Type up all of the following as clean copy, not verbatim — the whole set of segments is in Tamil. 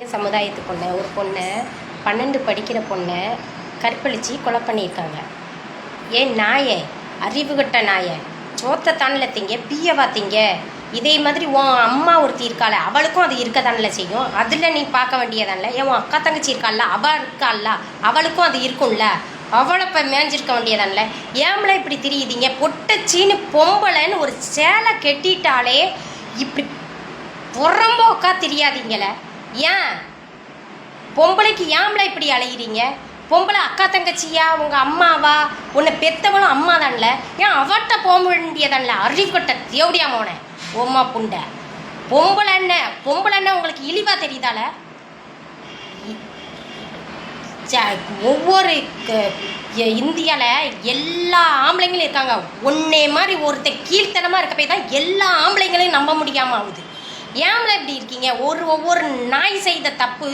சமுதாயத்து ஒரு பொண்ணை 12 படிக்கிற பொண்ணை கற்பழித்து கொலை பண்ணியிருக்காங்க. ஏன் நாயே, அறிவுகட்ட நாயை, சோத்தத்தானில் திங்க பியவா திங்க. இதே மாதிரி உன் அம்மா ஒருத்தி இருக்காள, அவளுக்கும் அது இருக்கத்தானில் செய்யும். அதில் நீ பார்க்க வேண்டியதானல. ஏன் உன் அக்கா தங்கச்சி இருக்காள்ல, அவள் இருக்காள்ல, அவளுக்கும் அது இருக்கும்ல. அவளை இப்போ மேஞ்சிருக்க வேண்டியதானல. ஏம்ல இப்படி திரியுதீங்க? பொட்டச்சின்னு பொம்பளைன்னு ஒரு சேலை கெட்டிட்டாலே இப்படி புறம்போக்கா தெரியாதீங்களே. ஏன் பொம்பளைக்கு ஏம்ல இப்படி அலையிறீங்க? பொம்பளை அக்கா தங்கச்சியா, உங்கள் அம்மாவா? உன்னை பெத்தவளும் அம்மா தான்ல. ஏன் அவட்ட போக வேண்டியதான்ல? அறிவுகட்ட தேவடியா மோனே, ஓம்மா புண்டை. பொம்பளைன்னு உங்களுக்கு இழிவா தெரியுதால? ஒவ்வொரு இந்தியாவில் எல்லா ஆம்பளைங்களும் இருக்காங்க. ஒன்னே மாதிரி ஒருத்தர் கீழ்த்தனமாக இருக்க போய் தான் எல்லா ஆம்பளைங்களையும் நம்ப முடியாமல் ஆகுது. ஏம்ல இப்படி இருக்கீங்க? ஒவ்வொரு நாய் செய்த தப்பு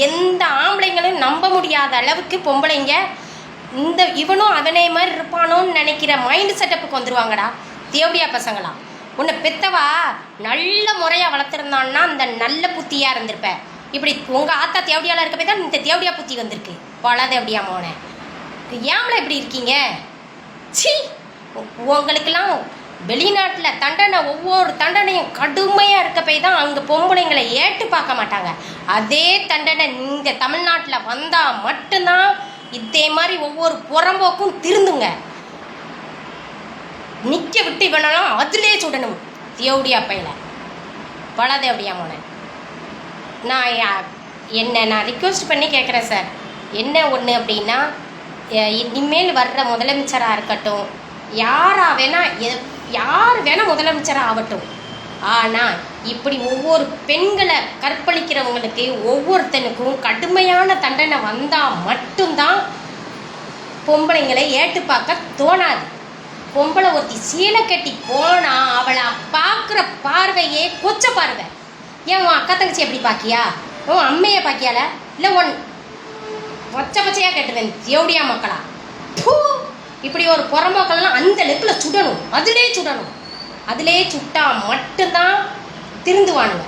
எந்த ஆம்பளைங்களையும் நம்ப முடியாத அளவுக்கு பொம்பளைங்க இவனும் அவனே மாதிரி இருப்பானோன்னு நினைக்கிற மைண்ட் செட்டப்புக்கு வந்துடுவாங்கடா தேவடியா பசங்களா. உன்னை பெத்தவா நல்ல முறையாக வளர்த்துருந்தான்னா அந்த நல்ல புத்தியாக இருந்திருப்ப. இப்படி உங்கள் ஆத்தா தேவடியாவில் இருக்க போய் தான் இந்த தேவடியா புத்தி வந்திருக்கு. பல தேவடியா மோனே, ஏம்ல இப்படி இருக்கீங்க? சி, உங்களுக்கெல்லாம் வெளிநாட்டில் தண்டனை, ஒவ்வொரு தண்டனையும் கடுமையாக இருக்க போய் தான் அங்கே பொம்பளைங்களை ஏட்டு பார்க்க மாட்டாங்க. அதே தண்டனை இந்த தமிழ்நாட்டில் வந்தால் மட்டும்தான் இதே மாதிரி ஒவ்வொரு புறம்போக்கும் திருந்துங்க. நிற்க விட்டு இவனெல்லாம் அதிலே சுடணும் தேவடியா பையில. பல தேவடியா மோனே, நான் ரிக்வெஸ்ட் பண்ணி கேட்குறேன் சார். என்ன ஒன்று அப்படின்னா, இனிமேல் வர்ற முதலமைச்சராக இருக்கட்டும், யார் வேணால் முதலமைச்சராக ஆகட்டும், ஆனால் இப்படி ஒவ்வொரு பெண்களை கற்பழிக்கிறவங்களுக்கு ஒவ்வொருத்தனுக்கும் கடுமையான தண்டனை வந்தால் மட்டும்தான் பொம்பளைங்களை ஏட்டு பார்க்க தோணாது. பொம்பளை ஒருத்தி சீலை கட்டி போனால் அவளை பார்க்குற பார்வையே கொச்ச பார்வை. ஏன் உன் அக்கா தங்கச்சி எப்படி பார்க்கியா? உன் அம்மையை பார்க்கியால? இல்லை பச்சையாக கேட்டுவேன் தேவடியா மக்களா. இப்படி ஒரு புறம்போக்கெல்லாம் அந்த லெக்கில் சுடணும், அதிலே சுட்டா மட்டும்தான் திருந்துவானுங்க.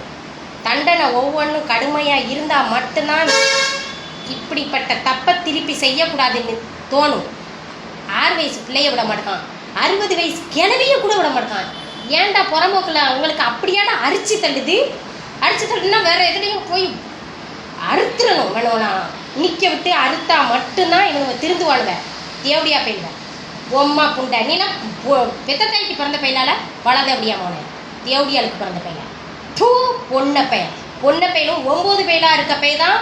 தண்டனை ஒவ்வொன்றும் கடுமையாக இருந்தால் மட்டும்தான் இப்படிப்பட்ட தப்பை திருப்பி செய்யக்கூடாதுன்னு தோணும். 6 வயசு பிள்ளைய விட மாட்டான், 60 வயசு கிழவியை கூட விட மாட்டான். ஏன்டா புறம்போக்கில் உங்களுக்கு அப்படியாடா அரிச்சு தள்ளுன்னா வேற எதுலையும் போய் அறுத்துடணும். வேணும்னா நிற்க விட்டு அறுத்தா மட்டும்தான் இவங்க திருந்துவானுங்க தேவடியா பையில. பொம்மா புண்டை, நீனா பெத்த தாய்க்கு பிறந்த பையனால வளதேவடியா மோனே, தேவடியாளுக்கு பிறந்த பையன். பொண்ணை பையனும் 9 பையலாக இருக்க பையன் தான்.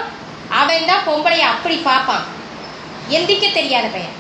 அவன் தான் பொம்பளைய அப்படி பார்ப்பான். எந்திக்க தெரியாத பையன்.